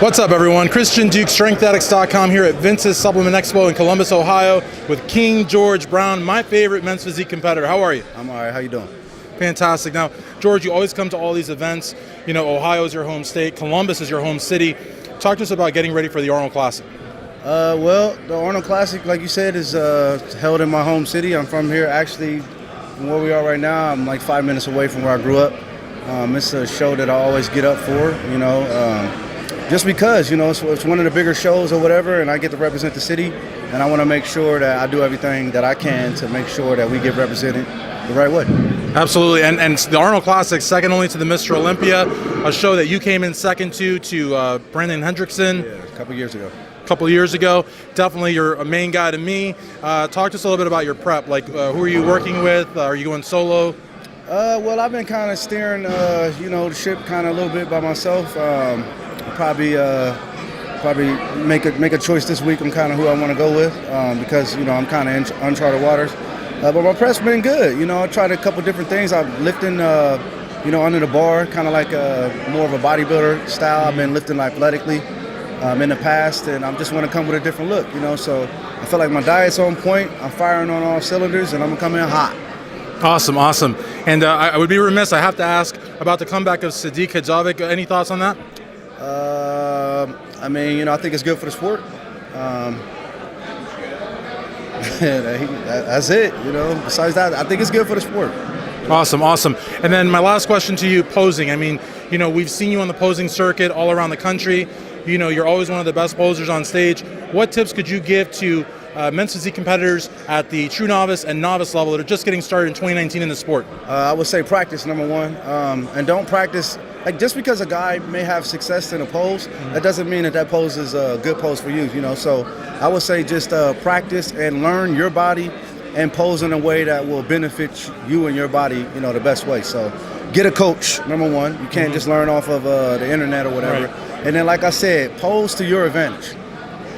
What's up, everyone? Christian Duke, StrengthAddicts.com here at Vince's Supplement Expo in Columbus, Ohio with King George Brown, my favorite men's physique competitor. How are you? I'm all right. How you doing? Fantastic. Now, George, you always come to all these events. You know, Ohio is your home state. Columbus is your home city. Talk to us about getting ready for the Arnold Classic. Well, the Arnold Classic, like you said, is held in my home city. I'm from here, actually, from where we are right now. I'm like 5 minutes away from where I grew up. It's a show that I always get up for, you know, just because, you know, it's one of the bigger shows or whatever, and I get to represent the city, and I want to make sure that I do everything that I can to make sure that we get represented the right way. Absolutely, and the Arnold Classic, second only to the Mr. Olympia, a show that you came in second to Brandon Hendrickson. Yeah, a couple years ago. Definitely you're a main guy to me. Talk to us a little bit about your prep. Like, who are you working with? Are you going solo? Well, I've been kind of steering, you know, the ship kind of a little bit by myself. Probably make a choice this week on kind of who I want to go with because, you know, I'm kind of in uncharted waters. But my prep's been good. You know, I tried a couple different things. I'm lifting, you know, under the bar, kind of like more of a bodybuilder style. I've been lifting athletically in the past, and I just want to come with a different look, you know. So I feel like my diet's on point. I'm firing on all cylinders, and I'm going to come in hot. Awesome. And I would be remiss, I have to ask about the comeback of Physique. Any thoughts on that? I mean, you know, I think it's good for the sport. That's it, you know. Besides that, I think it's good for the sport. Awesome. And then my last question to you, posing. I mean, you know, we've seen you on the posing circuit all around the country. You know, you're always one of the best posers on stage. What tips could you give to men's physique competitors at the true novice and novice level that are just getting started in 2019 in the sport? I would say practice, number one, and don't practice. Like, just because a guy may have success in a pose, that doesn't mean that pose is a good pose for you, you know. So I would say just practice and learn your body and pose in a way that will benefit you and your body, you know, the best way. So get a coach, number one. You can't just learn off of the internet or whatever. Right. And then, like I said, pose to your advantage.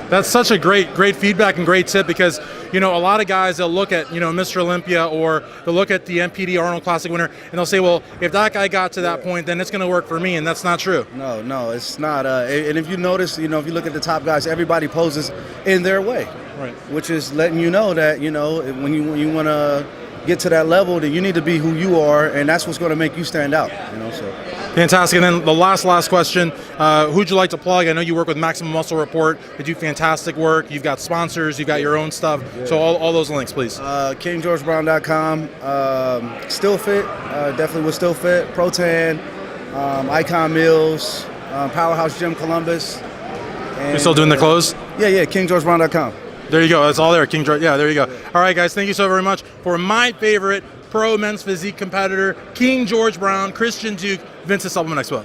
That's such a great feedback and great tip because, you know, a lot of guys, they'll look at, you know, Mr. Olympia or they'll look at the MPD Arnold Classic winner and they'll say, well, if that guy got to that point, then it's going to work for me, and that's not true. No, it's not. And if you notice, you know, if you look at the top guys, everybody poses in their way, right? Which is letting you know that, you know, when you want to get to that level, then you need to be who you are, and that's what's going to make you stand out, you know, so. Fantastic. And then the last question, who'd you like to plug? I know you work with Maximum Muscle Report. They do fantastic work. You've got sponsors. You've got your own stuff. Yeah. So all those links, please. KingGeorgeBrown.com. Still Fit. Definitely with Still Fit. Protan. Icon Meals. Powerhouse Gym Columbus. And, you're still doing the clothes? Yeah. KingGeorgeBrown.com. There you go. That's all there. King George. Yeah, there you go. All right, guys. Thank you so very much for my favorite pro men's physique competitor, King George Brown, Christian Duke, Vince's Supplement Expo.